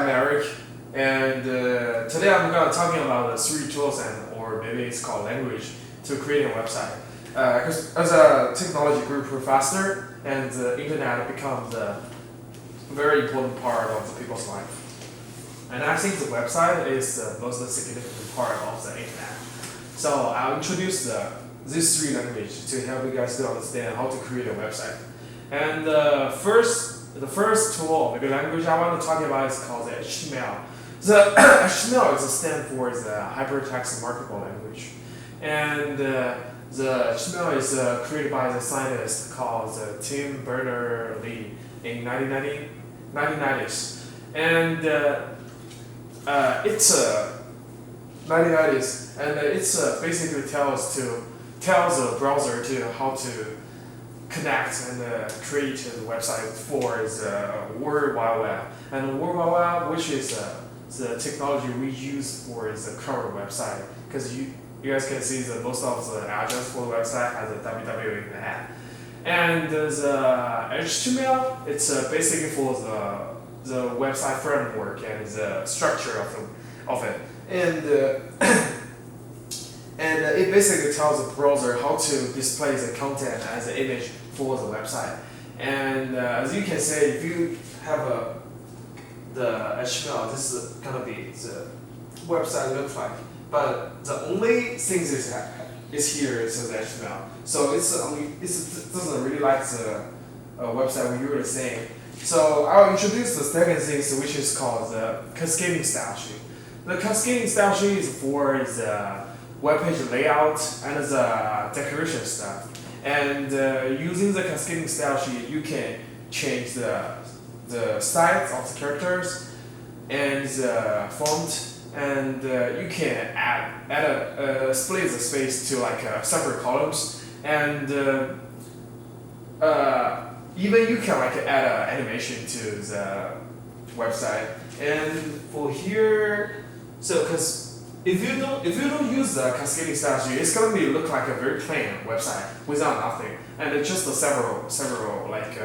I'm Eric, and today I'm gonna talking about the three tools or maybe it's called language to create a website. Because as a technology grew faster and the internet becomes a very important part of the people's life, and I think the website is the most significant part of the internet. So I'll introduce these three languages to help you guys to understand how to create a website. And the first tool, the language I want to talk about is called the HTML. The HTML is a stand for the Hypertext Markup Language, and the HTML is created by the scientist called Tim Berners-Lee in 1990s, and it's 1990s, and it's basically tells the browser to how to connect and create a website for the World Wide Web. And the World Wide Web, which is the technology we use for the current website, because you guys can see that most of the address for the website has a www in the head. And the HTML, it's basically for the website framework and the structure of it. And it basically tells the browser how to display the content as an image for the website. And as you can see, if you have the HTML, this is gonna be the website looks like. But the only thing is here is the HTML. So it doesn't really like the website we usually say. So I'll introduce the second thing, which is called the cascading style sheet. The cascading style sheet is for the web page layout and the decoration stuff. And using the cascading style sheet, you can change the size of the characters and the font, and you can add split the space to like separate columns, and even you can like add an animation to the website. And for here, so because if you don't use the cascading style sheet, it's gonna look like a very plain website without nothing, and it's just several like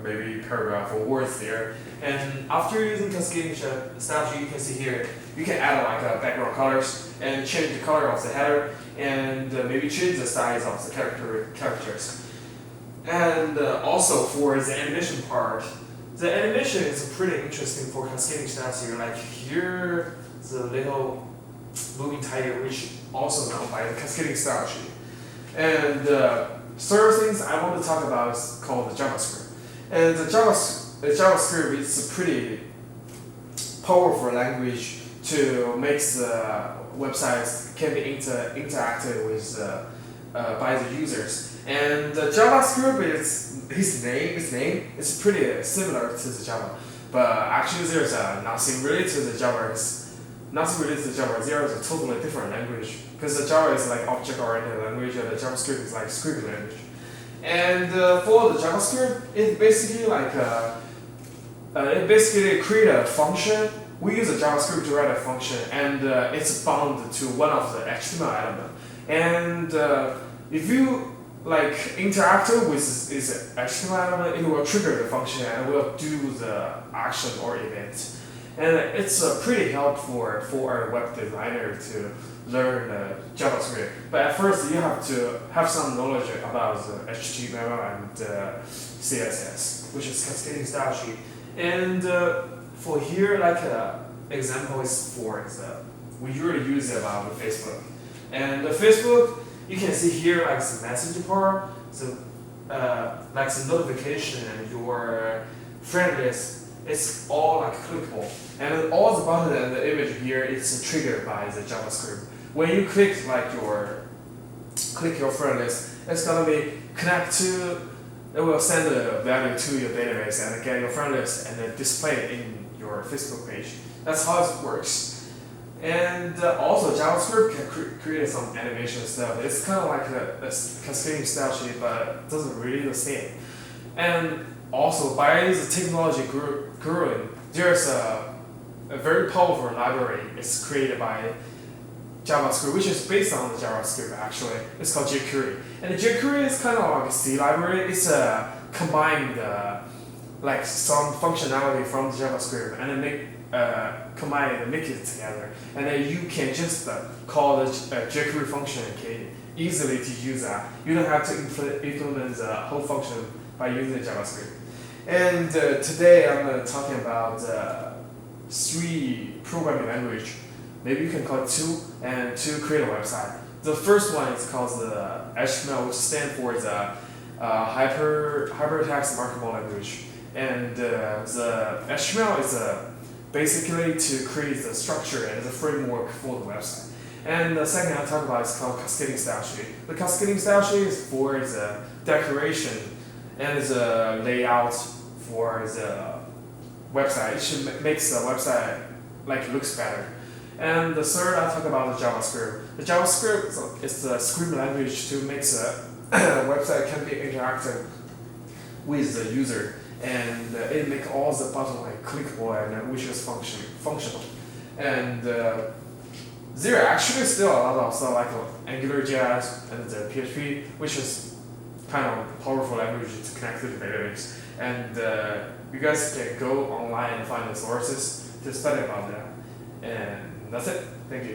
maybe paragraph or words there. And after using cascading style sheet, you can see here you can add like background colors and change the color of the header, and maybe change the size of the characters. And also for the animation part, the animation is pretty interesting for cascading style sheet. Like here, the little moving title, which also known by the cascading style sheet. And third things I want to talk about is called the JavaScript. And the JavaScript is a pretty powerful language to make the websites can be interacted with by the users. And the JavaScript is its name is pretty similar to the Java, but actually there's nothing related to the Java. Nothing related to Java. There is a totally different language, because the Java is like object-oriented language and the JavaScript is like script language. And for the JavaScript, it basically create a function. We use a JavaScript to write a function, and it's bound to one of the HTML element. And if you like interact with this HTML element, it will trigger the function and will do the action or event. And it's pretty helpful for a web designer to learn JavaScript. But at first, you have to have some knowledge about the HTML and CSS, which is cascading style sheet. And for here, like example is for we usually use it about Facebook. And Facebook, you can see here like the message part, so like the notification and your friend list. It's all like clickable, and all the button and the image here is triggered by the JavaScript. When you click your friend list, it's gonna be connect to. It will send the value to your database and get your friend list and then display it in your Facebook page. That's how it works. And also JavaScript can create some animation stuff. It's kind of like a cascading style sheet, but it doesn't really the same. And also, by the technology growing, there's a very powerful library. It's created by JavaScript, which is based on the JavaScript actually. It's called jQuery. And the jQuery is kind of like a C library. It's combined like some functionality from the JavaScript and combine and make it together, and then you can just call the jQuery function and can easily to use that. You don't have to implement the whole function by using JavaScript. And today I'm talking about 3 programming language. Maybe you can call it 2, and to create a website. The first one is called the HTML, which stands for the hypertext markup language. And the HTML is basically to create the structure and the framework for the website. And the second I talk about is called cascading style sheet. The cascading style sheet is for the decoration and the layout for the website. It should make the website looks better. And the third I talk about the JavaScript. The JavaScript is the script language to make the website can be interactive with the user, and it make all the button clickable and which is functional. And there are actually still a lot of stuff like AngularJS and the PHP, which is kind of powerful language to connect to the database. And you guys can go online and find the sources to study about that. And that's it. Thank you.